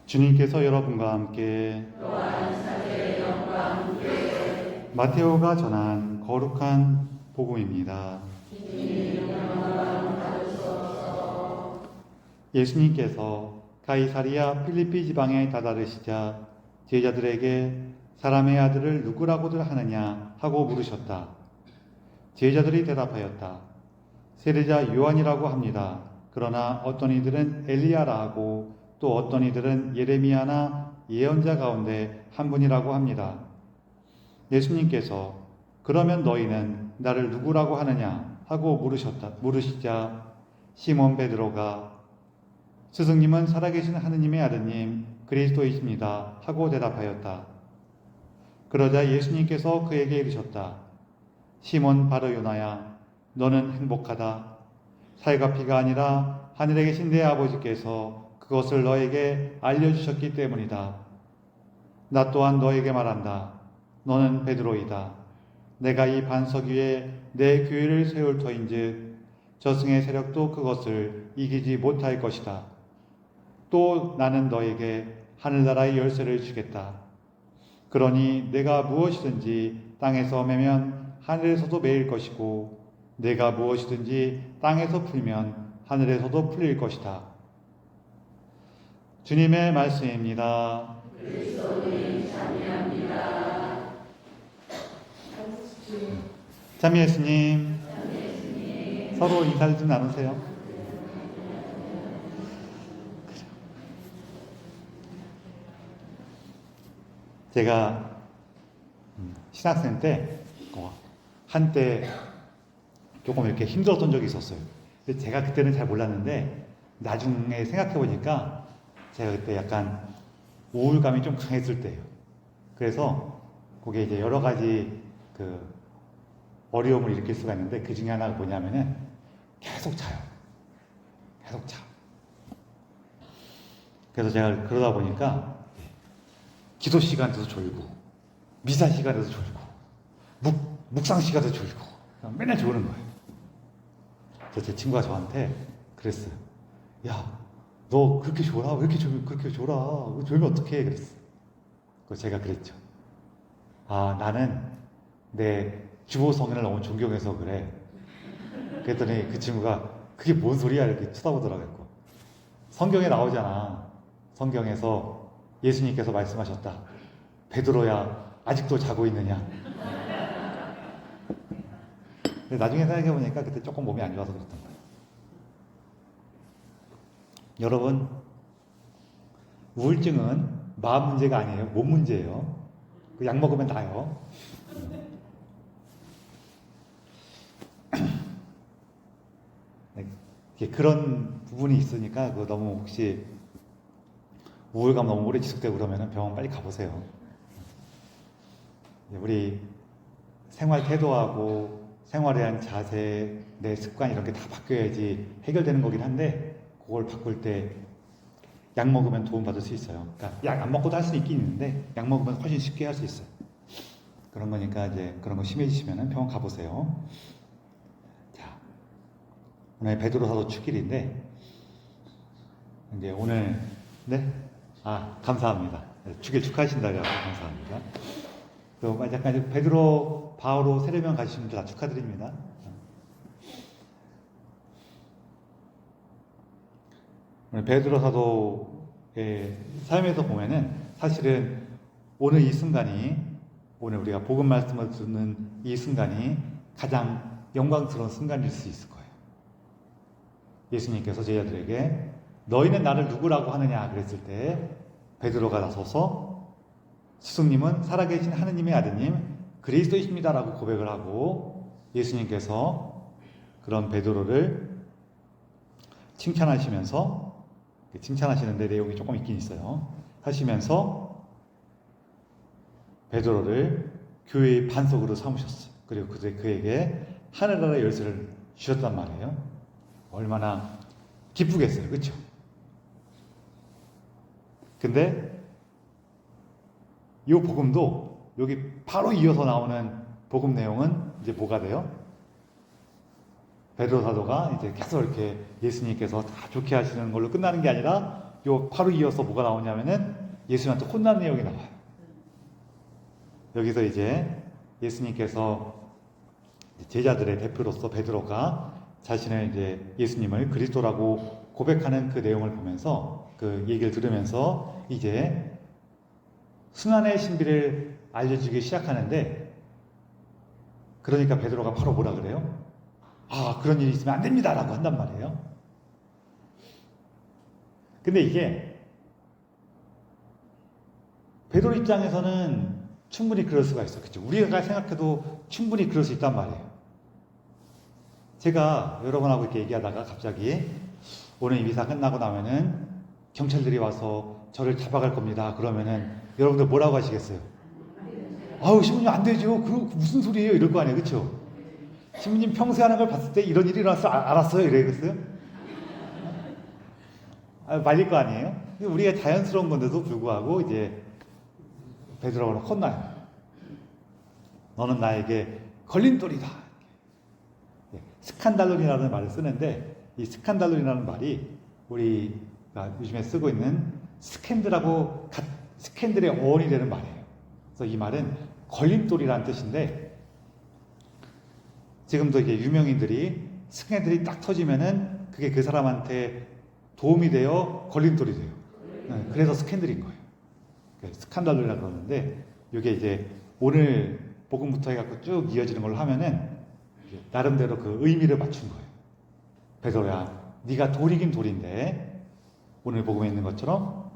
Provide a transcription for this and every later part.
주님께서 여러분과 함께 마테오가 전한 거룩한 복음입니다. 예수님께서 가이사리아 필리피 지방에 다다르시자 제자들에게 사람의 아들을 누구라고들 하느냐 하고 물으셨다. 제자들이 대답하였다. 세례자 요한이라고 합니다. 그러나 어떤 이들은 엘리야라 하고 또 어떤 이들은 예레미야나 예언자 가운데 한 분이라고 합니다. 예수님께서 그러면 너희는 나를 누구라고 하느냐 하고 물으시자 시몬 베드로가 스승님은 살아계신 하느님의 아드님 그리스도이십니다 하고 대답하였다. 그러자 예수님께서 그에게 이르셨다. 시몬 바르요나야, 너는 행복하다. 살과 피가 아니라 하늘에 계신 내 아버지께서 그것을 너에게 알려주셨기 때문이다. 나 또한 너에게 말한다. 너는 베드로이다. 내가 이 반석 위에 내 교회를 세울 터인즉 저승의 세력도 그것을 이기지 못할 것이다. 또 나는 너에게 하늘나라의 열쇠를 주겠다. 그러니 내가 무엇이든지 땅에서 매면 하늘에서도 매일 것이고 내가 무엇이든지 땅에서 풀면 하늘에서도 풀릴 것이다. 주님의 말씀입니다. 그리스도님 찬미합니다. 참 예수님, 서로 인사를 좀 나누세요. 제가 신학생 때 한때 조금 이렇게 힘들었던 적이 있었어요. 근데 제가 그때는 잘 몰랐는데 나중에 생각해 보니까 제가 그때 약간 우울감이 좀 강했을 때예요. 그래서 그게 이제 여러 가지 그 어려움을 일으킬 수가 있는데 그 중에 하나가 뭐냐면은 계속 자요. 계속 자. 그래서 제가 그러다 보니까 기도 시간에도 졸고 미사 시간에도 졸고 묵상 시간에도 졸고 맨날 졸는 거예요. 그래서 제 친구가 저한테 그랬어요. 야, 너 그렇게 졸아? 왜 이렇게 그렇게 졸아? 졸면 어떡해? 그랬어요. 그래서 제가 그랬죠. 아, 나는 내 주보 성인을 너무 존경해서 그래. 그랬더니 그 친구가 그게 뭔 소리야? 이렇게 쳐다보더라고요. 성경에 나오잖아. 성경에서 예수님께서 말씀하셨다. 베드로야, 아직도 자고 있느냐? 근데 나중에 생각해보니까 그때 조금 몸이 안 좋아서 그랬던 거예요. 여러분, 우울증은 마음 문제가 아니에요. 몸 문제예요. 그 약 먹으면 나요. 그런 부분이 있으니까 그 너무 혹시 우울감 너무 오래 지속되고 그러면 병원 빨리 가보세요. 우리 생활 태도하고 생활에 대한 자세, 내 습관 이런 게 다 바뀌어야지 해결되는 거긴 한데 그걸 바꿀 때 약 먹으면 도움받을 수 있어요. 그러니까 약 안 먹고도 할 수 있긴 있는데 약 먹으면 훨씬 쉽게 할 수 있어요. 그런 거니까 이제 그런 거 심해지시면 병원 가보세요. 자, 오늘 베드로 사도 축일인데 이제 오늘 네? 아, 감사합니다. 축일 축하하신다고 감사합니다. 또 약간 베드로, 바오로 세례명 가시는 분들 다 축하드립니다. 베드로 사도의 삶에서 보면은 사실은 오늘 이 순간이, 오늘 우리가 복음 말씀을 듣는 이 순간이 가장 영광스러운 순간일 수 있을 거예요. 예수님께서 제자들에게 너희는 나를 누구라고 하느냐 그랬을 때 베드로가 나서서 스승님은 살아계신 하느님의 아드님 그리스도이십니다라고 고백을 하고 예수님께서 그런 베드로를 칭찬하시는데 내용이 조금 있긴 있어요. 하시면서 베드로를 교회의 반석으로 삼으셨어요. 그리고 그에게 하늘나라의 열쇠를 주셨단 말이에요. 얼마나 기쁘겠어요. 그렇죠? 근데 이 복음도 여기 바로 이어서 나오는 복음 내용은 이제 뭐가 돼요? 베드로 사도가 이제 계속 이렇게 예수님께서 다 좋게 하시는 걸로 끝나는 게 아니라 요 바로 이어서 뭐가 나오냐면은 예수님한테 혼난 내용이 나와요. 여기서 이제 예수님께서 제자들의 대표로서 베드로가 자신을 이제 예수님을 그리스도라고 고백하는 그 내용을 보면서 그 얘기를 들으면서 이제 순환의 신비를 알려주기 시작하는데, 그러니까 베드로가 바로 뭐라 그래요? 아, 그런 일이 있으면 안 됩니다 라고 한단 말이에요. 근데 이게 베드로 입장에서는 충분히 그럴 수가 있어. 그렇죠? 우리가 생각해도 충분히 그럴 수 있단 말이에요. 제가 여러분하고 이렇게 얘기하다가 갑자기 오늘 이 미사 끝나고 나면은 경찰들이 와서 저를 잡아갈 겁니다. 그러면은 여러분들 뭐라고 하시겠어요? 아우, 신부님 안 되죠. 그 무슨 소리예요? 이럴 거 아니에요. 그렇죠? 신부님 평소에 하는 걸 봤을 때 이런 일이 일어났어. 알았어요? 이래겠어요? 말릴 거 아니에요? 우리가 자연스러운 건데도 불구하고 이제 베드로가 혼나요. 너는 나에게 걸림돌이다. 스칸달론이라는 말을 쓰는데, 이 스칸달론이라는 말이 우리가 요즘에 쓰고 있는 스캔들하고 스캔들의 어원이 되는 말이에요. 그래서 이 말은 걸림돌이라는 뜻인데, 지금도 이게 유명인들이 스캔들이 딱 터지면은 그게 그 사람한테 도움이 되어 걸림돌이 돼요. 그래서 스캔들인 거예요. 스칸달론이라고 그러는데, 이게 이제 오늘 복음부터 해갖고 쭉 이어지는 걸로 하면은 나름대로 그 의미를 맞춘 거예요. 베드로야, 네가 돌이긴 돌인데 오늘 복음에 있는 것처럼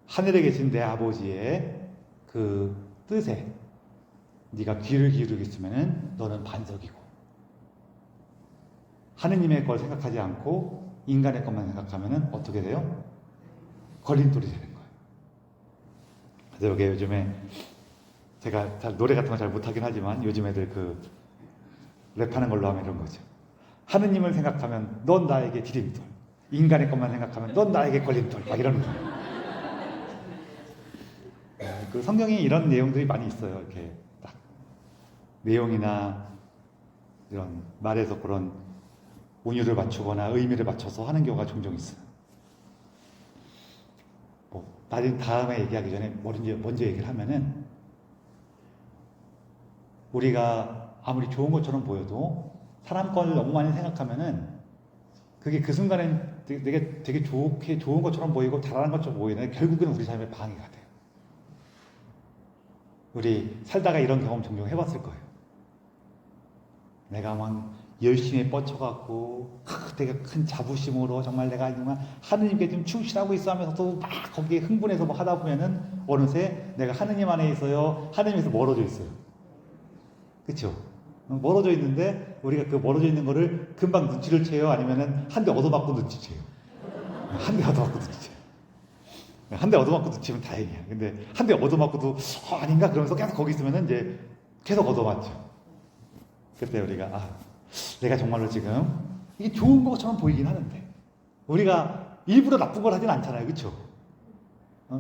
하늘에 계신 내 아버지의 그 뜻에 네가 귀를 기울이겠으면은 너는 반석이고, 하느님의 걸 생각하지 않고 인간의 것만 생각하면은 어떻게 돼요? 걸림돌이 되는 거예요. 그래서 여기 요즘에 제가 잘 노래 같은 거 잘 못하긴 하지만 요즘 애들 그 랩하는 걸로 하면 이런 거죠. 하느님을 생각하면 넌 나에게 디딤돌, 인간의 것만 생각하면 넌 나에게 걸림돌, 막 이러는 거예요. 그 성경에 이런 내용들이 많이 있어요. 이렇게 딱 내용이나 이런 말에서 그런 운율을 맞추거나 의미를 맞춰서 하는 경우가 종종 있어요. 나중에 다음에 얘기하기 전에 먼저 얘기를 하면은, 우리가 아무리 좋은 것처럼 보여도 사람 거를 너무 많이 생각하면은 그게 그 순간엔 되게 좋은 것처럼 보이고 잘하는 것처럼 보이는데 결국에는 우리 삶에 방해가 돼요. 우리 살다가 이런 경험 종종 해봤을 거예요. 내가 막 열심히 뻗쳐갖고 되게 큰 자부심으로 정말 내가 정말 하느님께 지금 충실하고 있어 하면서도 막 거기에 흥분해서 뭐 하다 보면은 어느새 내가 하느님 안에 있어요. 하느님에서 멀어져 있어요. 그쵸? 멀어져 있는데 우리가 그 멀어져 있는 거를 금방 눈치를 채요? 아니면은 한 대 얻어맞고 눈치채요? 한 대 얻어맞고 눈치채요. 한 대 얻어맞고 눈치면 다행이야. 근데 한 대 얻어맞고도 아닌가? 그러면서 계속 거기 있으면은 이제 계속 얻어맞죠. 그때 우리가 내가 정말로 지금 이게 좋은 것처럼 보이긴 하는데, 우리가 일부러 나쁜 걸 하진 않잖아요. 그쵸?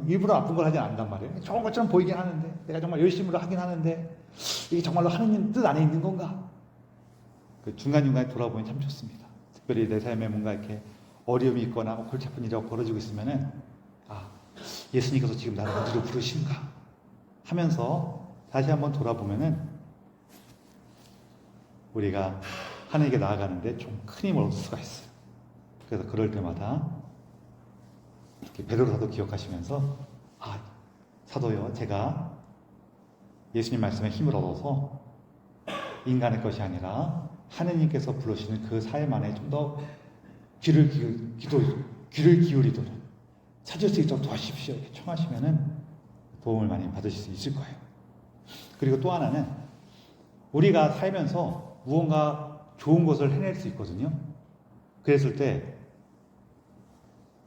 일부러 나쁜 걸 하진 않단 말이에요. 좋은 것처럼 보이긴 하는데, 내가 정말 열심히 하긴 하는데 이게 정말로 하느님 뜻 안에 있는 건가? 그 중간중간에 돌아보면 참 좋습니다. 특별히 내 삶에 뭔가 이렇게 어려움이 있거나 뭐 골치 아픈 일이 벌어지고 있으면은 예수님께서 지금 나를 어디로 부르신가 하면서 다시 한번 돌아보면은 우리가 하나님께 나아가는데 좀 큰 힘을 얻을 수가 있어요. 그래서 그럴 때마다 이렇게 베드로 사도 기억하시면서 사도요, 제가 예수님 말씀에 힘을 얻어서 인간의 것이 아니라 하느님께서 부르시는 그 삶 안에 좀 더 귀를 기울이도록 찾을 수 있도록 도와주십시오. 이렇게 청하시면은 도움을 많이 받으실 수 있을 거예요. 그리고 또 하나는 우리가 살면서 무언가 좋은 것을 해낼 수 있거든요. 그랬을 때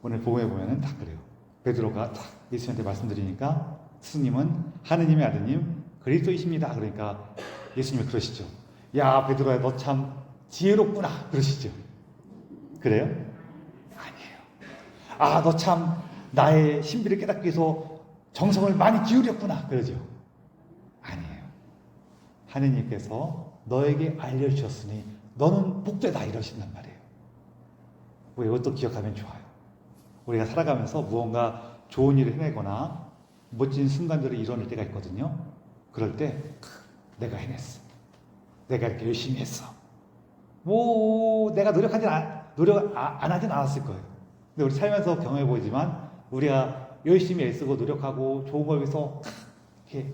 오늘 복음에 보면은 다 그래요. 베드로가 딱 예수님한테 말씀드리니까 스승님은 하느님의 아드님 그리스도이십니다. 그러니까 예수님이 그러시죠. 야, 베드로야, 너 참 지혜롭구나. 그러시죠. 그래요? 아니에요. 너 참 나의 신비를 깨닫기 위해서 정성을 많이 기울였구나. 그러죠. 아니에요. 하느님께서 너에게 알려주셨으니 너는 복되다 이러신단 말이에요. 이것도 기억하면 좋아요. 우리가 살아가면서 무언가 좋은 일을 해내거나 멋진 순간들을 이뤄낼 때가 있거든요. 그럴 때 내가 해냈어. 내가 이렇게 열심히 했어. 내가 노력 안 하진 않았을 거예요. 근데 우리 살면서 경험해 보지만 우리가 열심히 애쓰고 노력하고 좋은 걸 위해서 이렇게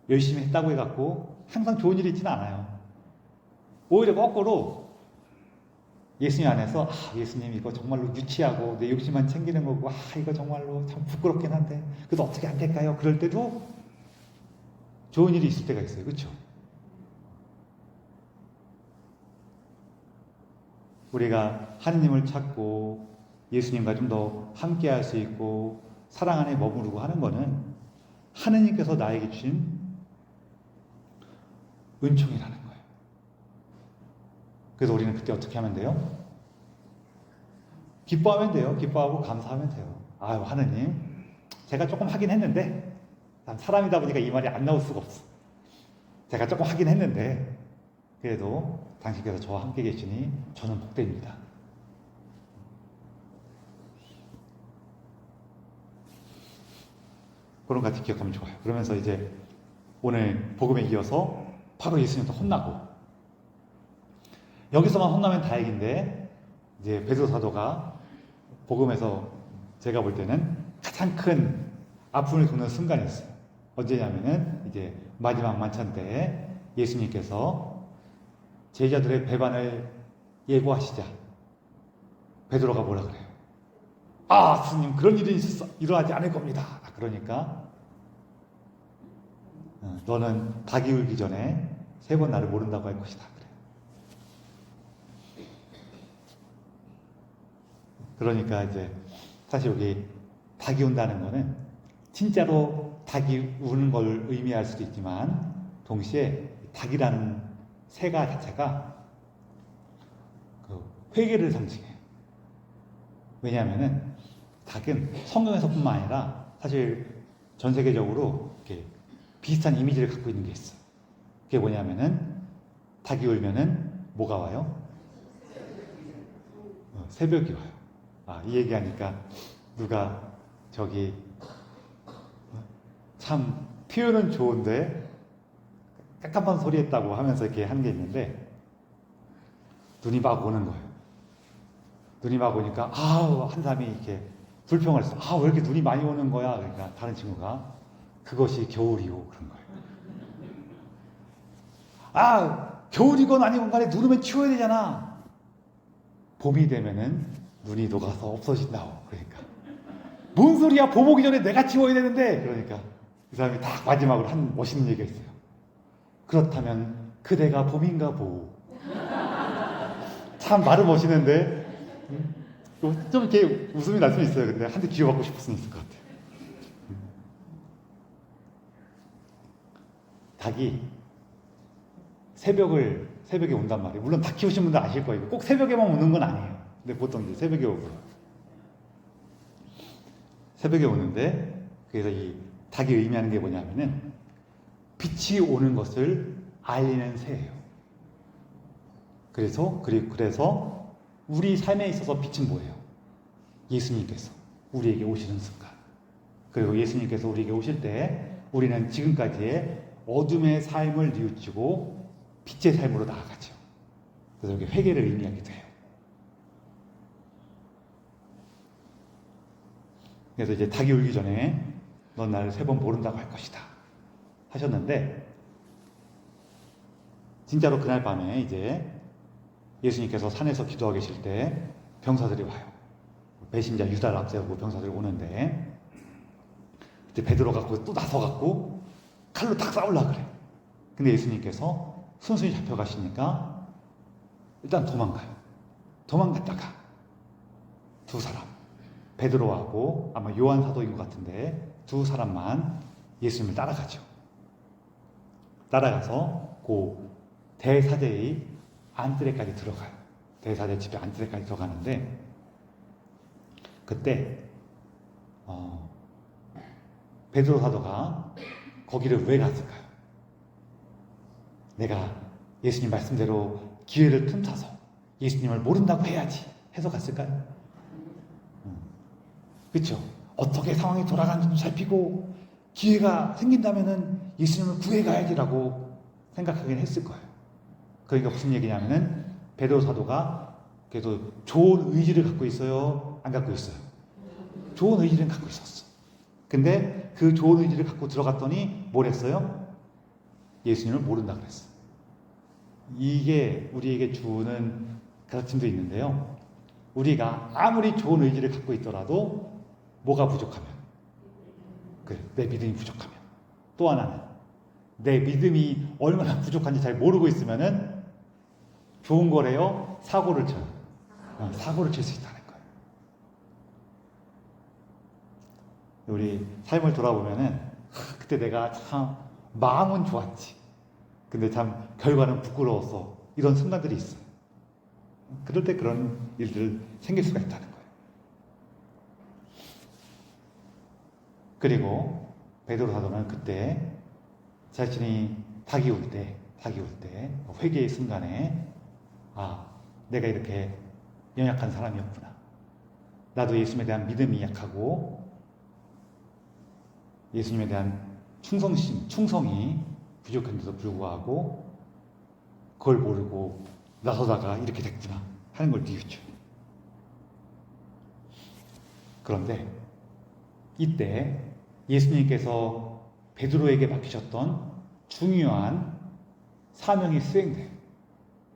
열심히 했다고 해갖고 항상 좋은 일이 있지는 않아요. 오히려 거꾸로 예수님 안에서 예수님 이거 정말로 유치하고 내 욕심만 챙기는 거고 이거 정말로 참 부끄럽긴 한데 그래도 어떻게 안 될까요? 그럴 때도 좋은 일이 있을 때가 있어요. 그렇죠? 우리가 하느님을 찾고 예수님과 좀 더 함께 할 수 있고 사랑 안에 머무르고 하는 거는 하느님께서 나에게 주신 은총이라는 거예요. 그래서 우리는 그때 어떻게 하면 돼요? 기뻐하면 돼요. 기뻐하고 감사하면 돼요. 하느님, 제가 조금 하긴 했는데 난 사람이다 보니까 이 말이 안 나올 수가 없어. 제가 조금 하긴 했는데 그래도 당신께서 저와 함께 계시니 저는 복됩니다. 그런 거 같이 기억하면 좋아요. 그러면서 이제 오늘 복음에 이어서 바로 예수님도 혼나고 여기서만 혼나면 다행인데 이제 베드로 사도가 복음에서 제가 볼 때는 가장 큰 아픔을 겪는 순간이 있어요. 언제냐면은 이제 마지막 만찬 때 예수님께서 제자들의 배반을 예고하시자 베드로가 뭐라 그래요? 스님 그런 일이 일어나지 않을 겁니다. 그러니까 너는 닭이 울기 전에 3번 나를 모른다고 할 것이다. 그래요. 그러니까 이제 사실 여기 닭이 운다는 거는 진짜로 닭이 우는 걸 의미할 수도 있지만 동시에 닭이라는 새가 자체가 그 회개를 상징해요. 왜냐하면은 닭은 성경에서뿐만 아니라 사실 전 세계적으로 이렇게 비슷한 이미지를 갖고 있는 게 있어요. 그게 뭐냐면은 닭이 울면은 뭐가 와요? 새벽이 와요. 이 얘기하니까 누가 저기 참 표현은 좋은데 깝깝한 소리 했다고 하면서 이렇게 하는 게 있는데 눈이 막 오는 거예요. 눈이 막 오니까 한 사람이 이렇게 불평을 했어. 왜 이렇게 눈이 많이 오는 거야? 그러니까 다른 친구가 그것이 겨울이요. 그런 거예요. 겨울이건 아니건 간에 눈 오면 치워야 되잖아. 봄이 되면은 눈이 녹아서 없어진다고. 그러니까 뭔 소리야? 봄 오기 전에 내가 치워야 되는데. 그러니까 이 사람이 딱 마지막으로 한 멋있는 얘기가 있어요. 그렇다면 그대가 봄인가 보. 참 말은 멋있는데 좀 이렇게 웃음이 날 수는 있어요. 근데 한 대 쥐어받고 싶을 수는 있을 것 같아요. 닭이 새벽에 온단 말이에요. 물론 닭 키우신 분들 아실 거예요. 꼭 새벽에만 오는 건 아니에요. 근데 보통 이제 새벽에 오고. 새벽에 오는데, 그래서 이 닭이 의미하는 게 뭐냐면은, 빛이 오는 것을 알리는 새예요. 그래서 우리 삶에 있어서 빛은 뭐예요? 예수님께서 우리에게 오시는 순간. 그리고 예수님께서 우리에게 오실 때 우리는 지금까지의 어둠의 삶을 뉘우치고 빛의 삶으로 나아가죠. 그래서 이게 회개를 의미하기도 해요. 그래서 이제 닭이 울기 전에 넌 나를 3번 모른다고 할 것이다 하셨는데, 진짜로 그날 밤에 이제 예수님께서 산에서 기도하고 계실 때 병사들이 와요. 배신자 유다를 앞세우고 병사들이 오는데, 그때 베드로가 또 나서갖고 칼로 딱 싸우려고 그래. 근데 예수님께서 순순히 잡혀가시니까 일단 도망가요. 도망갔다가 2 사람, 베드로하고 아마 요한 사도인 것 같은데 2 사람만 예수님을 따라가죠. 따라가서 그 대사제의 안뜰에까지 들어가요. 대사제 집에 안뜰에까지 들어가는데, 그때 베드로 사도가 거기를 왜 갔을까요? 내가 예수님 말씀대로 기회를 틈타서 예수님을 모른다고 해야지 해서 갔을까요? 그렇죠? 어떻게 상황이 돌아가는지 살피고 기회가 생긴다면은 예수님을 구해가야지라고 생각하긴 했을 거예요. 그러니까 무슨 얘기냐면은 베드로 사도가 그래도 좋은 의지를 갖고 있어요? 안 갖고 있어요? 좋은 의지를 갖고 있었어. 근데 그 좋은 의지를 갖고 들어갔더니 뭘 했어요? 예수님을 모른다 그랬어. 이게 우리에게 주는 가르침도 있는데요. 우리가 아무리 좋은 의지를 갖고 있더라도 뭐가 부족하면, 그래, 내 믿음이 부족하면, 또 하나는 내 믿음이 얼마나 부족한지 잘 모르고 있으면은 좋은 거래요? 사고를 쳐요. 사고를 칠 수 있다는 거예요. 우리 삶을 돌아보면은 그때 내가 참 마음은 좋았지. 근데 참 결과는 부끄러웠어. 이런 순간들이 있어요. 그럴 때 그런 일들 생길 수가 있다는 거예요. 그리고 베드로 사도는 그때 자신이 닭이 울 때 회개의 순간에 내가 이렇게 연약한 사람이었구나. 나도 예수님에 대한 믿음이 약하고 예수님에 대한 충성이 부족한데도 불구하고 그걸 모르고 나서다가 이렇게 됐구나 하는 걸 뉘우쳐. 그런데 이때 예수님께서 베드로에게 맡기셨던 중요한 사명이 수행돼요.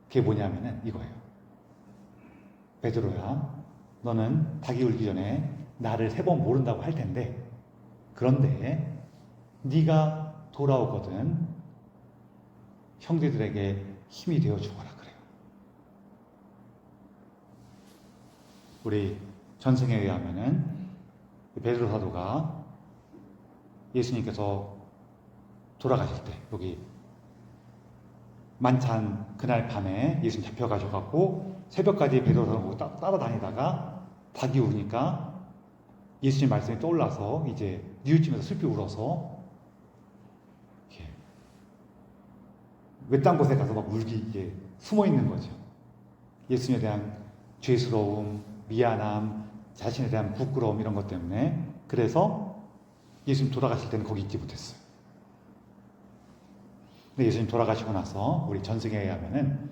그게 뭐냐면은 이거예요. 베드로야, 너는 닭이 울기 전에 나를 3번 모른다고 할 텐데, 그런데 네가 돌아오거든 형제들에게 힘이 되어 주거라 그래요. 우리 전승에 의하면은 베드로 사도가 예수님께서 돌아가실 때 여기 만찬 그날 밤에 예수님 잡혀가셔갖고 새벽까지 베드로 사도를 따라다니다가 닭이 우니까 예수님 말씀이 떠올라서 이제 뉘우치면서 슬피 울어서 외딴 곳에 가서 막 울기 숨어 있는 거죠. 예수님에 대한 죄스러움, 미안함, 자신에 대한 부끄러움 이런 것 때문에. 그래서 예수님 돌아가실 때는 거기 있지 못했어요. 근데 예수님 돌아가시고 나서 우리 전승에 의하면은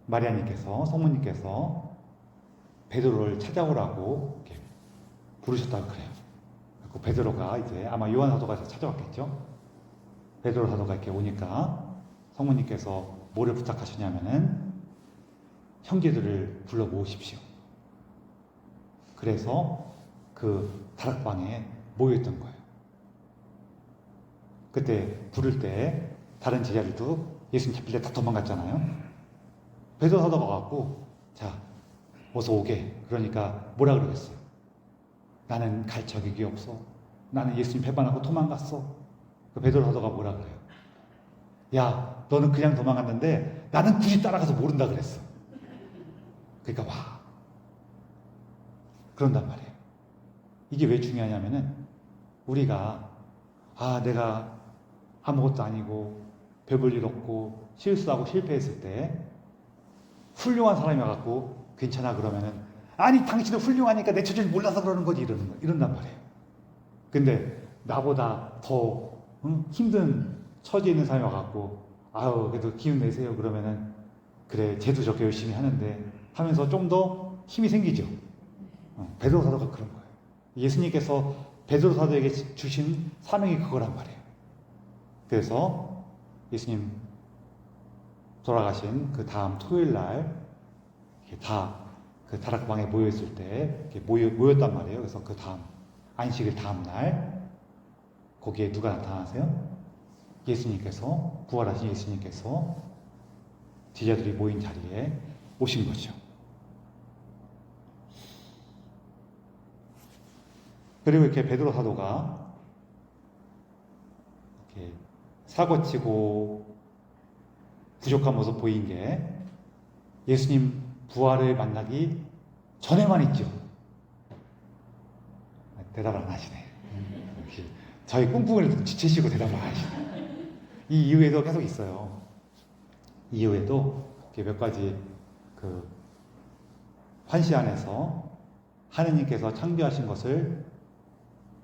마리아님께서, 성모님께서 베드로를 찾아오라고 이렇게 부르셨다고 그래요. 그 베드로가 이제 아마 요한 사도가 찾아왔겠죠. 베드로 사도가 이렇게 오니까 성모님께서 뭐를 부탁하시냐면은 형제들을 불러 모으십시오. 그래서 그 다락방에 모여있던 거예요. 그때 부를 때 다른 제자들도 예수님 잡힐 때 다 도망갔잖아요. 베드로 사도가 와갖고 자 어서 오게. 그러니까 뭐라 그러겠어요? 나는 갈 자격이 없어. 나는 예수님 배반하고 도망갔어. 그 베드로 사도가 뭐라 그래요? 야, 너는 그냥 도망갔는데 나는 굳이 따라가서 모른다 그랬어. 그러니까 와. 그런단 말이에요. 이게 왜 중요하냐면은 우리가 내가 아무것도 아니고 별볼 일 없고 실수하고 실패했을 때 훌륭한 사람이 와갖고 괜찮아 그러면은 아니 당신은 훌륭하니까 내 처지를 몰라서 그러는 거지 이런단 말이에요. 근데 나보다 더 힘든 처지에 있는 사람이 와갖고 그래도 기운 내세요 그러면은 그래 쟤도 저렇게 열심히 하는데 하면서 좀 더 힘이 생기죠. 베드로 사도가 그런 거예요. 예수님께서 베드로 사도에게 주신 사명이 그거란 말이에요. 그래서 예수님 돌아가신 그 다음 토요일 날 다 그 다락방에 모여있을 때 모였단 말이에요. 그래서 그 다음 안식일 다음 날 거기에 누가 나타나세요? 예수님께서, 부활하신 예수님께서 제자들이 모인 자리에 오신 거죠. 그리고 이렇게 베드로 사도가 이렇게 사고치고 부족한 모습 보인 게 예수님 부활을 만나기 전에만 있죠. 대답을 안 하시네. 저희 꿍꿍을 지치시고 대답을 안 하시네. 이 이후에도 계속 있어요. 이후에도 몇 가지 그 환시 안에서 하느님께서 창조하신 것을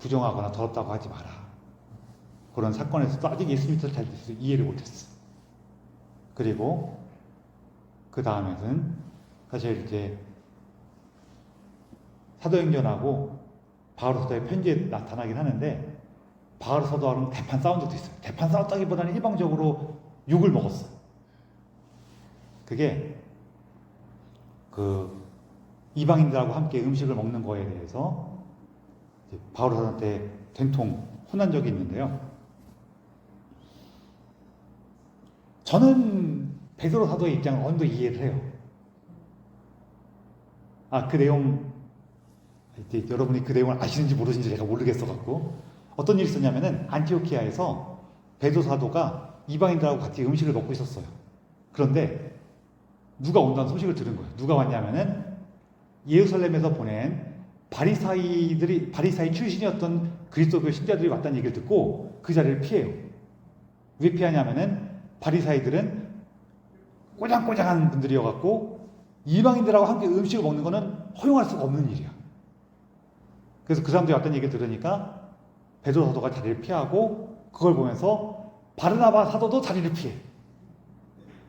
부정하거나 더럽다고 하지 마라. 그런 사건에서도 아직 예수님을 잘 이해를 못했어. 그리고 그 다음에는 사실 이제 사도행전하고 바울서도의 편지에 나타나긴 하는데 바울서도하고는 대판 싸운 적도 있어요. 대판 싸웠다기보다는 일방적으로 욕을 먹었어. 그게 그 이방인들하고 함께 음식을 먹는 거에 대해서 바울서도한테 된통 혼난 적이 있는데요. 저는 베드로 사도의 입장을 어느 정도 이해를 해요. 그 내용 이제 여러분이 그 내용을 아시는지 모르시는지 제가 모르겠어 갖고 어떤 일이 있었냐면은 안티오키아에서 베드로 사도가 이방인들하고 같이 음식을 먹고 있었어요. 그런데 누가 온다는 소식을 들은 거예요. 누가 왔냐면은 예루살렘에서 보낸 바리사이 출신이었던 그리스도교 신자들이 왔다는 얘기를 듣고 그 자리를 피해요. 왜 피하냐면은 바리사이들은 꼬장꼬장한 분들이어갖고 이방인들하고 함께 음식을 먹는 거는 허용할 수가 없는 일이야. 그래서 그 사람들이 왔다는 얘기를 들으니까 베드로 사도가 자리를 피하고 그걸 보면서 바르나바 사도도 자리를 피해.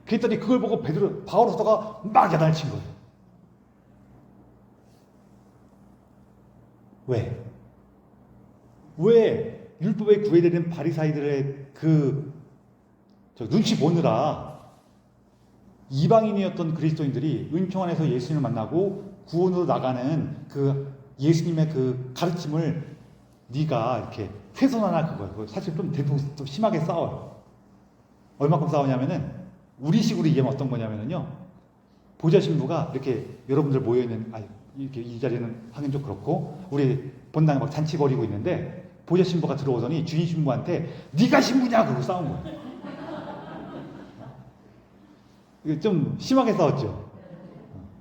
그랬더니 그걸 보고 바울 사도가 막 야단을 친 거예요. 왜 율법에 구애되는 바리사이들의 눈치 보느라 이방인이었던 그리스도인들이 은총 안에서 예수님을 만나고 구원으로 나가는 그 예수님의 그 가르침을 네가 이렇게 훼손하나 그거예요. 사실 좀 심하게 싸워요. 얼마큼 싸우냐면은 우리식으로 이해하면 어떤 거냐면은요. 보좌 신부가 이렇게 여러분들 모여있는 이렇게 이 자리는 하긴 좀 그렇고 우리 본당에 막 잔치 벌이고 있는데 보좌 신부가 들어오더니 주인 신부한테 네가 신부냐 그러고 싸운 거예요. 이게 좀 심하게 싸웠죠.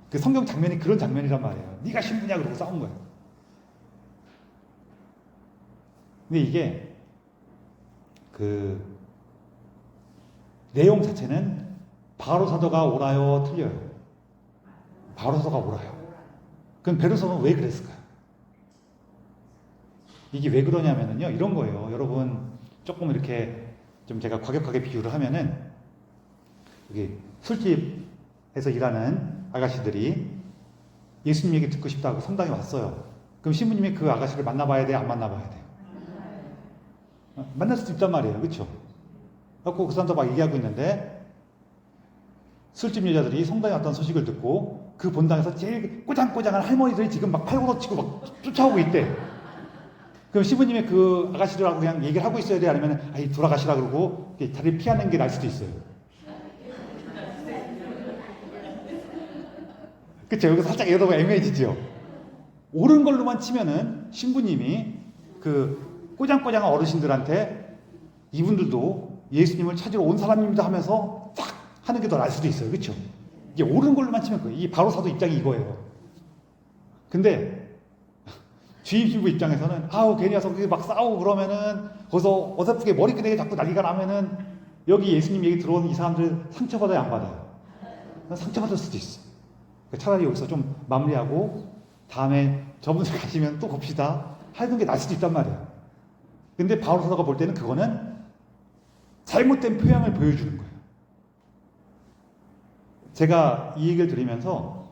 그 성경 장면이 그런 장면이란 말이에요. 네가 신부냐 그러고 싸운 거예요. 근데 이게 그 내용 자체는 바로 사도가 옳아요, 틀려요? 바로 사도가 옳아요. 그럼 베드로 사도는 왜 그랬을까요? 이게 왜 그러냐면요, 이런 거예요. 여러분 조금 이렇게 좀 제가 과격하게 비유를 하면은 여기 술집에서 일하는 아가씨들이 예수님 얘기 듣고 싶다고 성당에 왔어요. 그럼 신부님이 그 아가씨를 만나봐야 돼요? 안 만나봐야 돼요? 만날 수도 있단 말이에요. 그렇죠? 그래서 그 사람도 막 얘기하고 있는데 술집 여자들이 성당에 왔다는 소식을 듣고 그 본당에서 제일 꼬장꼬장한 할머니들이 지금 막 팔고도 치고 막 쫓아오고 있대. 그럼 신부님이 그 아가씨들하고 그냥 얘기를 하고 있어야 돼? 아니면 돌아가시라 그러고 다리를 피하는 게 나을 수도 있어요. 그쵸? 여기서 살짝 여러분 애매해지죠? 옳은 걸로만 치면은 신부님이 그 꼬장꼬장한 어르신들한테 이분들도 예수님을 찾으러 온 사람입니다 하면서 딱 하는 게 더 나을 수도 있어요. 그쵸? 이게 옳은 걸로만 치면 그거예요. 이 바로 사도 입장이 이거예요. 근데 주임 신부 입장에서는 괜히 와서 막 싸우고 그러면은 거기서 어설프게 머리끄댕이 잡고 난리가 나면은 여기 예수님 얘기 들어오는 이 사람들 상처받아요, 안 받아요? 상처받을 수도 있어. 차라리 여기서 좀 마무리하고 다음에 저분들 가시면 또 봅시다 하는 게 나을 수도 있단 말이에요. 근데 바울 사도가 볼 때는 그거는 잘못된 표현을 보여주는 거예요. 제가 이 얘기를 들으면서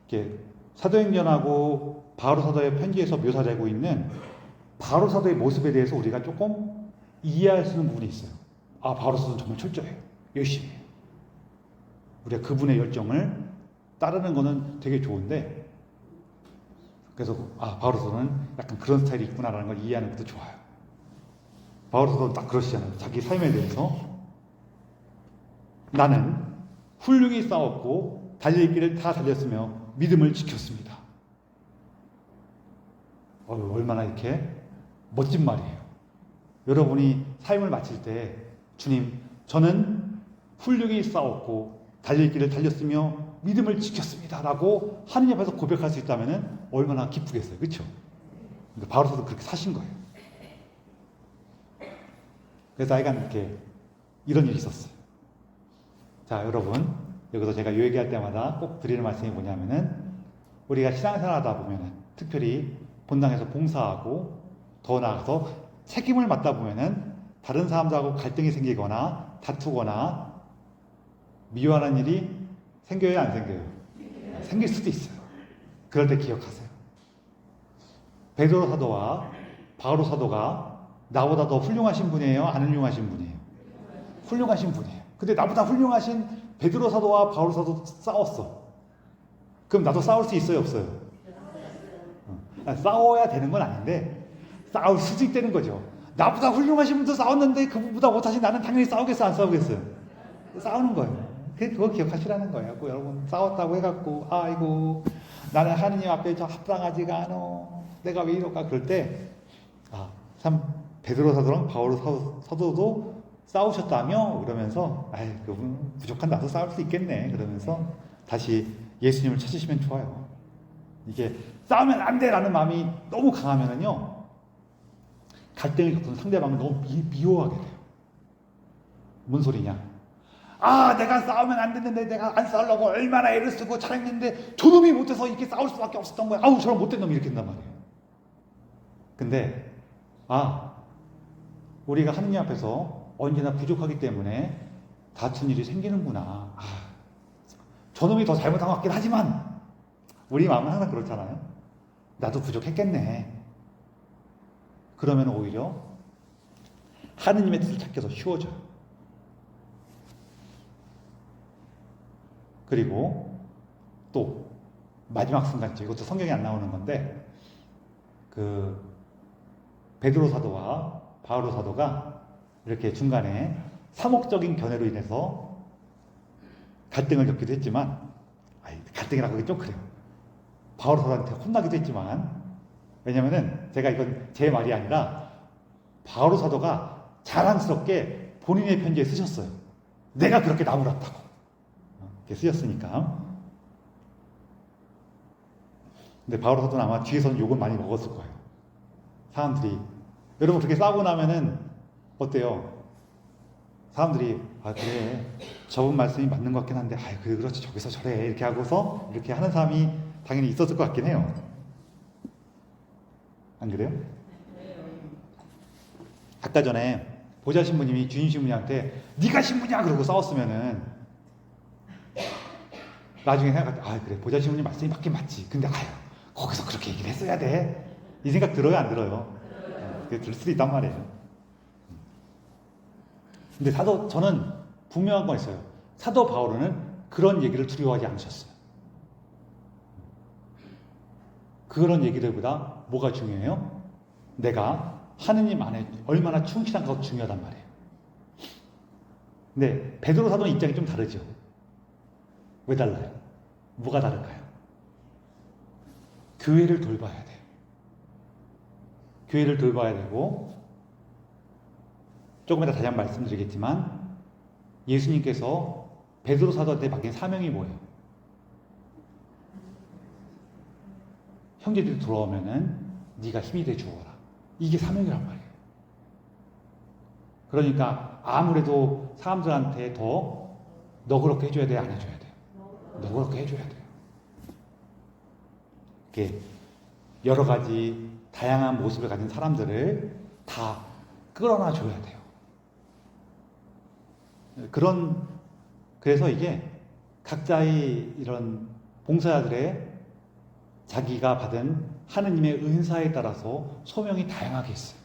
이렇게 사도행전하고 바울 사도의 편지에서 묘사되고 있는 바울 사도의 모습에 대해서 우리가 조금 이해할 수 있는 부분이 있어요. 바울 사도는 정말 철저해요. 열심히 해요. 우리가 그분의 열정을 따르는 거는 되게 좋은데, 그래서 바울 사도는 약간 그런 스타일이 있구나라는 걸 이해하는 것도 좋아요. 바울 사도는 딱 그러시잖아요. 자기 삶에 대해서 나는 훌륭히 싸웠고 달릴 길을 다 달렸으며 믿음을 지켰습니다. 얼마나 이렇게 멋진 말이에요. 여러분이 삶을 마칠 때 주님, 저는 훌륭히 싸웠고 달릴 길을 달렸으며 믿음을 지켰습니다 라고 하느님 앞에서 고백할 수 있다면 얼마나 기쁘겠어요. 그렇죠? 바울 사도 그렇게 사신 거예요. 그래서 하여간 이렇게 이런 일이 있었어요. 자, 여러분, 여기서 제가 이 얘기할 때마다 꼭 드리는 말씀이 뭐냐면은 우리가 신앙생활 하다 보면은 특별히 본당에서 봉사하고 더 나아가서 책임을 맡다 보면은 다른 사람들하고 갈등이 생기거나 다투거나 미워하는 일이 생겨요, 안 생겨요? 생길 수도 있어요. 그럴 때 기억하세요. 베드로 사도와 바오로 사도가 나보다 더 훌륭하신 분이에요? 안 훌륭하신 분이에요? 훌륭하신 분이에요. 근데 나보다 훌륭하신 베드로 사도와 바오로 사도 싸웠어. 그럼 나도 싸울 수 있어요, 없어요? 싸워야 되는 건 아닌데 싸울 수도 있다는 거죠. 나보다 훌륭하신 분도 싸웠는데 그분보다 못하신 나는 당연히 싸우겠어, 안 싸우겠어요? 싸우는 거예요. 그거 기억하시라는 거예요. 여러분 싸웠다고 해갖고 아이고 나는 하느님 앞에 저 합당하지가 않아. 내가 왜 이럴까? 그럴 때 참 베드로 사도랑 바오로 사도도 싸우셨다며? 그러면서 그분 부족한 나도 싸울 수 있겠네. 그러면서 다시 예수님을 찾으시면 좋아요. 이게 싸우면 안 돼라는 마음이 너무 강하면은요 갈등을 겪는 상대방을 너무 미워하게 돼요. 뭔 소리냐? 내가 싸우면 안 됐는데 내가 안 싸우려고 얼마나 애를 쓰고 잘했는데 저놈이 못해서 이렇게 싸울 수밖에 없었던 거야. 저런 못된 놈이 이렇게 된단 말이에요. 근데 우리가 하느님 앞에서 언제나 부족하기 때문에 다툰 일이 생기는구나. 저놈이 더 잘못한 것 같긴 하지만 우리 마음은 항상 그렇잖아요. 나도 부족했겠네. 그러면 오히려 하느님의 뜻을 찾기 더 쉬워져요. 그리고 또 마지막 순간죠. 이것도 성경에 안 나오는 건데 베드로 사도와 바오로 사도가 이렇게 중간에 사목적인 견해로 인해서 갈등을 겪기도 했지만 갈등이라고 하기 좀 그래요. 바오로 사도한테 혼나기도 했지만 왜냐면은 제가 이건 제 말이 아니라 바오로 사도가 자랑스럽게 본인의 편지에 쓰셨어요. 내가 그렇게 나무랐다고 이렇게 쓰셨으니까. 근데 바오로 사도는 아마 뒤에서는 욕을 많이 먹었을 거예요. 사람들이 여러분 그렇게 싸우고 나면은 어때요? 사람들이 그래 저분 말씀이 맞는 것 같긴 한데 그래 그렇지 저기서 저래 이렇게 하고서 이렇게 하는 사람이 당연히 있었을 것 같긴 해요. 안 그래요? 아까 전에 보좌 신부님이 주임 신부님한테 네가 신부냐 그러고 싸웠으면은 나중에 생각할 때 그래 보좌 신부님 말씀이 맞긴 맞지. 근데 거기서 그렇게 얘기를 했어야 돼. 이 생각 들어요, 안 들어요? 들 수도 있단 말이에요. 근데 저는 분명한 건 있어요. 사도 바오로는 그런 얘기를 두려워하지 않으셨어요. 그런 얘기들보다 뭐가 중요해요? 내가 하느님 안에 얼마나 충실한가가 중요하단 말이에요. 근데 베드로 사도는 입장이 좀 다르죠. 왜 달라요? 뭐가 다를까요? 교회를 돌봐야 돼요. 교회를 돌봐야 되고 조금 이따 다시 한번 말씀드리겠지만 예수님께서 베드로 사도한테 맡긴 사명이 뭐예요? 형제들이 돌아오면은 네가 힘이 돼 주어라. 이게 사명이란 말이에요. 그러니까 아무래도 사람들한테 더 너그럽게 해줘야 돼요? 안 해줘야 돼요? 너그럽게 해줘야 돼요. 이렇게 여러 가지 다양한 모습을 가진 사람들을 다 끌어놔 줘야 돼요. 그래서 이게 각자의 이런 봉사자들의 자기가 받은 하느님의 은사에 따라서 소명이 다양하게 있어요.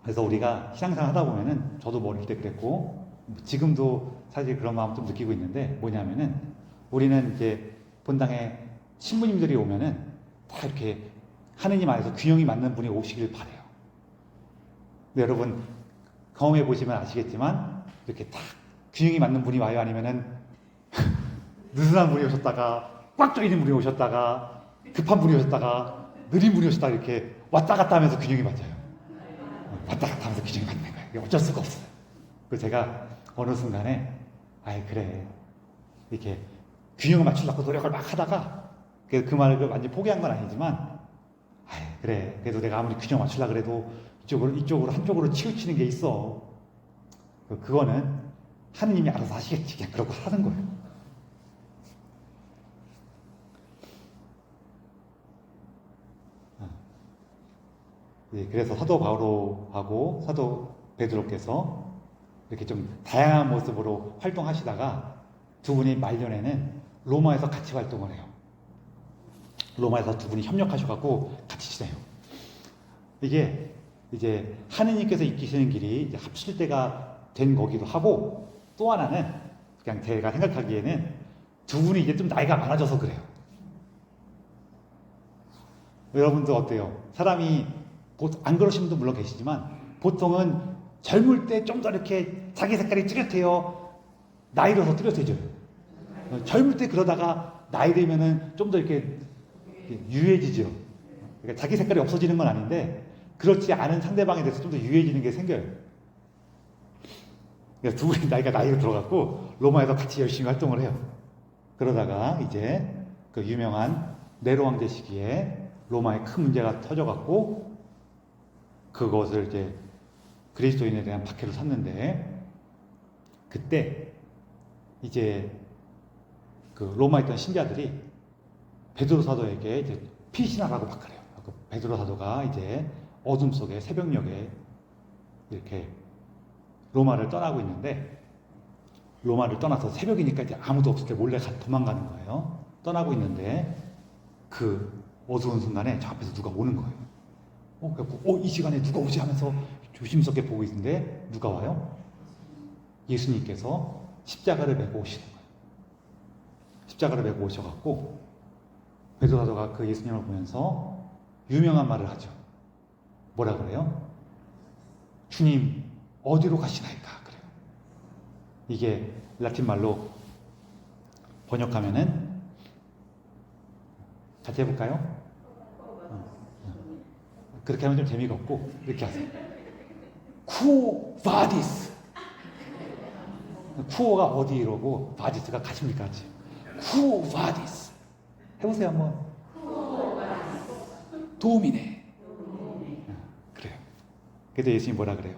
그래서 우리가 신앙생활 하다 보면은 저도 어릴 때 그랬고 지금도 사실 그런 마음 좀 느끼고 있는데 뭐냐면은 우리는 이제 본당에 신부님들이 오면은 다 이렇게 하느님 안에서 균형이 맞는 분이 오시길 바래요. 근데 여러분 경험해 보시면 아시겠지만 이렇게 딱 균형이 맞는 분이 와요? 아니면은 느슨한 분이 오셨다가 꽉 조이는 분이 오셨다가 급한 분이 오셨다가 느린 분이 오셨다가 이렇게 왔다 갔다 하면서 균형이 맞아요. 왔다 갔다 하면서 균형이 맞는 거예요. 이게 어쩔 수가 없어요. 그래서 제가 어느 순간에 그래 이렇게 균형을 맞추려고 노력을 막 하다가 그 말을 완전히 포기한 건 아니지만 그래 그래도 내가 아무리 균형 맞추려고 그래도 이쪽으로 한쪽으로 치우치는 게 있어. 그거는 하느님이 알아서 하시겠지. 그냥 그러고 하는 거예요. 예, 그래서 사도 바오로하고 사도 베드로께서 이렇게 좀 다양한 모습으로 활동하시다가 두 분이 말년에는 로마에서 같이 활동을 해요. 로마에서 두 분이 협력하셔갖고 같이 지내요. 이게 이제 하느님께서 이끄시는 길이 이제 합칠 때가 된 거기도 하고, 또 하나는 그냥 제가 생각하기에는 두 분이 이제 좀 나이가 많아져서 그래요. 여러분도 어때요? 사람이 안 그러신 분도 물론 계시지만 보통은 젊을 때 좀 더 이렇게 자기 색깔이 뚜렷해요? 나이 들어서 뚜렷해져요? 젊을 때 그러다가 나이 들면은 좀 더 이렇게 유해지죠. 그러니까 자기 색깔이 없어지는 건 아닌데 그렇지 않은 상대방에 대해서 좀 더 유해지는 게 생겨요. 그래서 두 분이 나이로 들어갔고 로마에서 같이 열심히 활동을 해요. 그러다가 이제 그 유명한 네로 황제 시기에 로마에 큰 문제가 터져갖고 그것을 이제 그리스도인에 대한 박해로 샀는데, 그때 이제 그 로마에 있던 신자들이 베드로 사도에게 이제 피신하라고 막 그래요. 그 베드로 사도가 이제 어둠 속에 새벽녘에 이렇게 로마를 떠나고 있는데, 로마를 떠나서 새벽이니까 이제 아무도 없을 때 몰래 도망가는 거예요. 떠나고 있는데 그 어두운 순간에 저 앞에서 누가 오는 거예요. 이 시간에 누가 오지 하면서 조심스럽게 보고 있는데 누가 와요? 예수님께서 십자가를 메고 오시는 거예요. 십자가를 메고 오셔갖고 베드로 사도가 그 예수님을 보면서 유명한 말을 하죠. 뭐라 그래요? 주님 어디로 가시나이까? 그래요. 이게 라틴 말로 번역하면은 같이 해볼까요? 그렇게 하면 좀 재미가 없고 이렇게 하세요. 쿠오 바디스. 쿠오가 어디 이러고 바디스가 가십니까? 같이. 쿠오 바디스. 해보세요 한번. 도미네. 그래요. 그래서 예수님이 뭐라 그래요?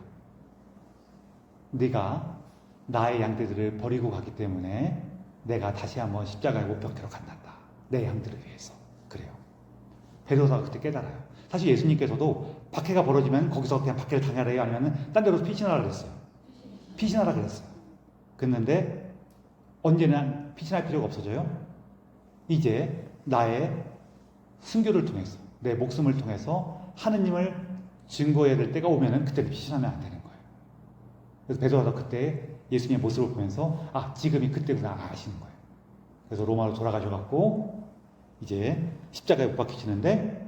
네가 나의 양떼들을 버리고 가기 때문에 내가 다시 한번 십자가의 못박히러 간단다. 내 양들을 위해서. 그래요. 베드로가 그때 깨달아요. 사실 예수님께서도 박해가 벌어지면 거기서 그냥 박해를 당하라 해요? 아니면 딴 데로 피신하라 그랬어요? 피신하라 그랬어요. 그랬는데 언제나 피신할 필요가 없어져요? 이제 나의 순교를 통해서, 내 목숨을 통해서 하느님을 증거해야 될 때가 오면은 그때는 피신하면 안 되는 거예요. 그래서 베드로가 그때 예수님의 모습을 보면서 지금이 그때구나 아시는 거예요. 그래서 로마로 돌아가셔갖고 이제 십자가에 못 박히시는데,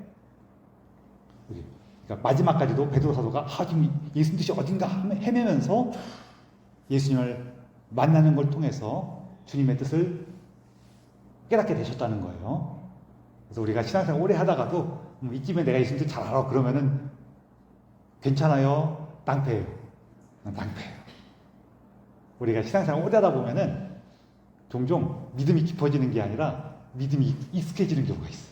그러니까 마지막까지도 베드로 사도가 지금 예수님 뜻이 어딘가 헤매면서 예수님을 만나는 걸 통해서 주님의 뜻을 깨닫게 되셨다는 거예요. 그래서 우리가 신앙생활 오래 하다가도 이쯤에 내가 예수님 뜻 잘 알아 그러면은 괜찮아요? 낭패예요. 낭패예요. 우리가 신앙생활 오래 하다 보면은 종종 믿음이 깊어지는 게 아니라 믿음이 익숙해지는 경우가 있어요.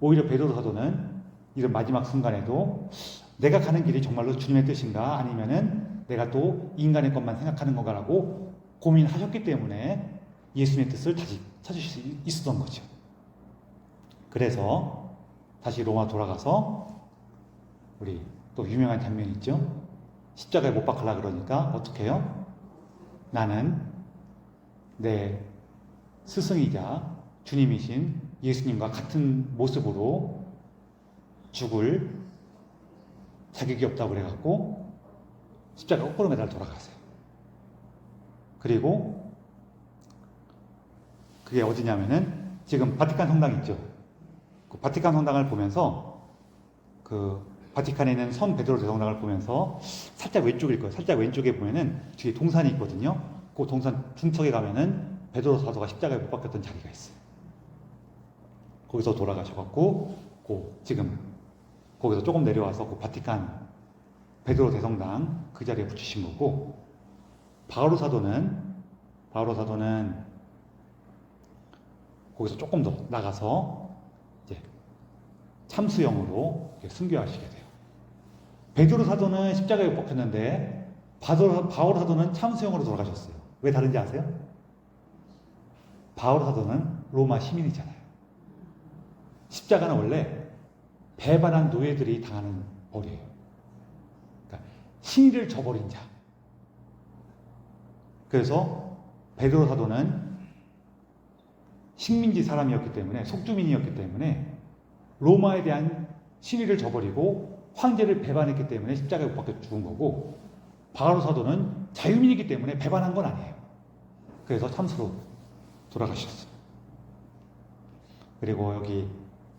오히려 베드로 사도는 이런 마지막 순간에도 내가 가는 길이 정말로 주님의 뜻인가 아니면은 내가 또 인간의 것만 생각하는 건가라고 고민하셨기 때문에 예수님의 뜻을 다시 찾으실 수 있었던 거죠. 그래서 다시 로마 돌아가서 우리 또 유명한 장면이 있죠. 십자가에 못 박으려 그러니까 어떻게 해요? 나는 내 스승이자 주님이신 예수님과 같은 모습으로 죽을 자격이 없다고 그래갖고 십자가 거꾸로 매달려 돌아가세요. 그리고 그게 어디냐면은 지금 바티칸 성당 있죠. 그 바티칸 성당을 보면서 그 바티칸에 있는 성 베드로 대성당을 보면서 살짝 왼쪽일 거예요. 살짝 왼쪽에 보면은 뒤에 동산이 있거든요. 그 동산 중턱에 가면은 베드로 사도가 십자가에 못 박혔던 자리가 있어요. 거기서 돌아가셔갖고 지금 거기서 조금 내려와서 그 바티칸 베드로 대성당 그 자리에 붙이신 거고, 바오로 사도는 거기서 조금 더 나가서 이제 참수형으로 순교하시게 돼요. 베드로 사도는 십자가에 못 박혔는데 바오로 사도는 참수형으로 돌아가셨어요. 왜 다른지 아세요? 바오로 사도는 로마 시민이잖아요. 십자가는 원래 배반한 노예들이 당하는 벌이에요. 그러니까 신의를 저버린 자. 그래서 베드로 사도는 식민지 사람이었기 때문에, 속주민이었기 때문에 로마에 대한 신의를 저버리고 황제를 배반했기 때문에 십자가에 못 박혀 죽은 거고, 바오로 사도는 자유민이기 때문에 배반한 건 아니에요. 그래서 참수로 돌아가셨어요. 그리고 여기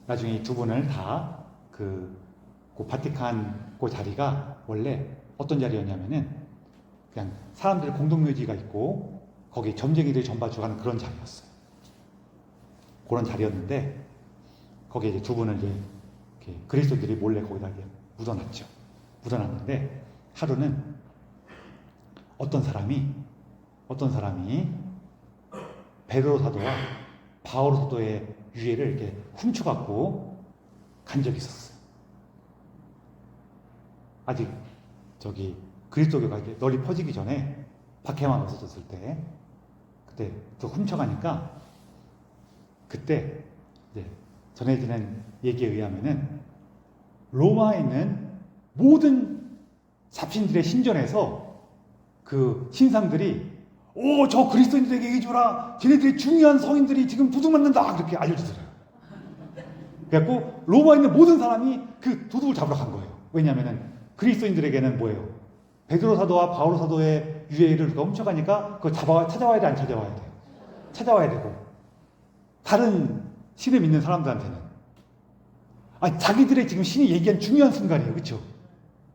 나중에 이 두 분을 다 그 바티칸 그 자리가 원래 어떤 자리였냐면은 그냥 사람들 공동묘지가 있고 거기 점쟁이들이 전봐주고 그런 자리였어요. 그런 자리였는데 거기에 이제 두 분을 이제 이렇게 그리스도인들이 몰래 거기다 이제 묻어놨죠. 묻어놨는데 하루는 어떤 사람이 베드로 사도와 바오로 사도의 유해를 이렇게 훔쳐갖고 간 적이 있었어요. 아직 저기 그리스도교가 이제 널리 퍼지기 전에 박해만 없어졌을 때, 그때 또 훔쳐가니까 그때 이제 전해지는 얘기에 의하면은 로마에 있는 모든 잡신들의 신전에서 그 신상들이 저 그리스도인들에게 얘기해 줘라. 쟤네들이 중요한 성인들이 지금 도둑 맞는다. 그렇게 알려주더래요. 그래갖고 로마에 있는 모든 사람이 그 도둑을 잡으러 간 거예요. 왜냐하면은 그리스도인들에게는 뭐예요? 베드로 사도와 바오로 사도의 유해를 누가 훔쳐가니까 그거 찾아와야 돼, 안 찾아와야 돼요? 찾아와야 되고, 다른 신을 믿는 사람들한테는 자기들의 지금 신이 얘기한 중요한 순간이에요. 그렇죠?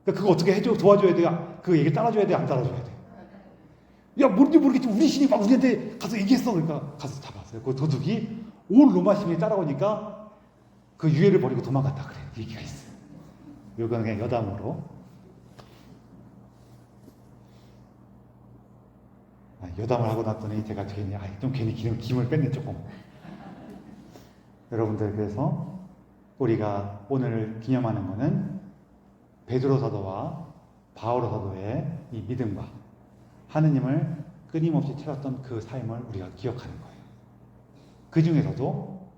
그러니까 그거 어떻게 해줘? 도와줘야 돼요? 그 얘기 따라줘야 돼요? 안 따라줘야 돼요? 야, 뭔지 모르겠지. 우리 신이 막 우리한테 가서 얘기했어. 그러니까 가서 잡았어요. 그 도둑이 온 로마 시민이 따라오니까 그 유해를 버리고 도망갔다 그래. 얘기가 있어요. 이거는 그냥 여담으로. 여담을 하고 났더니 제가 괜히 김을 뺐네 조금. 여러분들, 그래서 우리가 오늘 기념하는 것은 베드로 사도와 바오로 사도의 이 믿음과 하느님을 끊임없이 찾았던 그 삶을 우리가 기억하는 거예요. 그 중에서도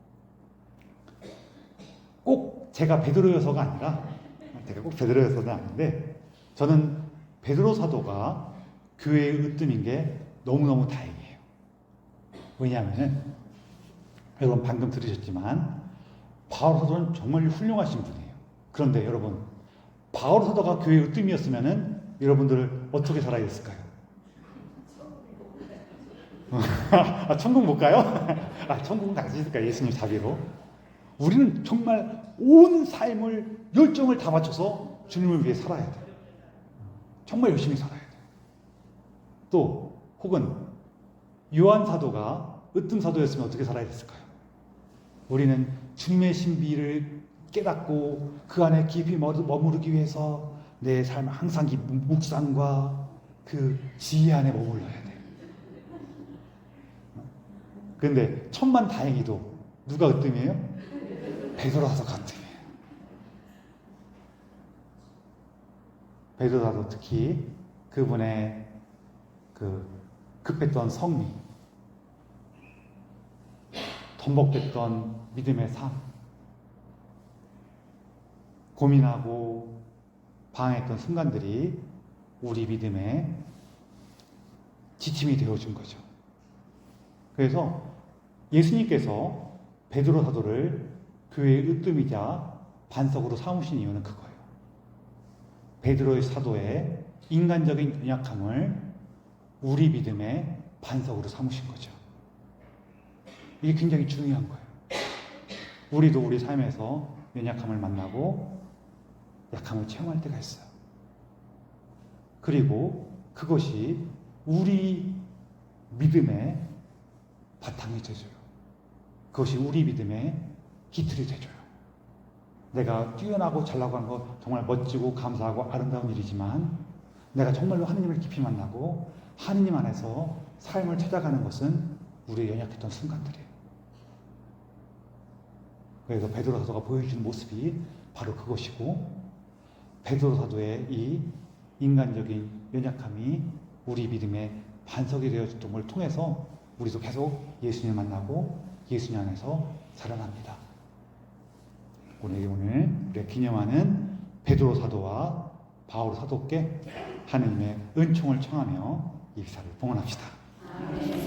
꼭 제가 베드로여서가 아니라, 제가 꼭 베드로여서는 아닌데, 저는 베드로 사도가 교회의 으뜸인 게 너무너무 다행이에요. 왜냐하면 여러분 방금 들으셨지만 바오로 사도는 정말 훌륭하신 분이에요. 그런데 여러분, 바오로 사도가 교회의 으뜸이었으면 여러분들 어떻게 살아야 됐을까요? 천국 못 가요? 천국은 갈 수 있을까요? 예수님 자비로. 우리는 정말 온 삶을, 열정을 다 바쳐서 주님을 위해 살아야 돼요. 정말 열심히 살아야 돼요. 또 혹은 요한 사도가 으뜸 사도였으면 어떻게 살아야 됐을까요? 우리는 주님의 신비를 깨닫고 그 안에 깊이 머무르기 위해서 내 삶을 항상 묵상과 그 지혜 안에 머물러야 돼요. 그런데 천만 다행히도 누가 으뜸이에요? 베드로 사도가 으뜸이에요. 베드로 사도, 특히 그분의 그 급했던 성리, 덤벅댔던 믿음의 삶, 고민하고 방황했던 순간들이 우리 믿음의 지침이 되어준 거죠. 그래서 예수님께서 베드로 사도를 교회의 으뜸이자 반석으로 삼으신 이유는 그거예요. 베드로의 사도의 인간적인 연약함을 우리 믿음의 반석으로 삼으신 거죠. 이게 굉장히 중요한 거예요. 우리도 우리 삶에서 연약함을 만나고 약함을 체험할 때가 있어요. 그리고 그것이 우리 믿음의 바탕이 되줘요. 그것이 우리 믿음의 기틀이 되줘요. 내가 뛰어나고 잘나고 하는 거 정말 멋지고 감사하고 아름다운 일이지만, 내가 정말로 하느님을 깊이 만나고 하느님 안에서 삶을 찾아가는 것은 우리의 연약했던 순간들이에요. 그래서 베드로 사도가 보여주는 모습이 바로 그것이고, 베드로 사도의 이 인간적인 연약함이 우리 믿음의 반석이 되어줬던 걸 통해서 우리도 계속 예수님을 만나고 예수님 안에서 살아납니다. 오늘 우리가 기념하는 베드로 사도와 바울 사도께 하느님의 은총을 청하며 이 기사를 봉헌합시다. 아멘.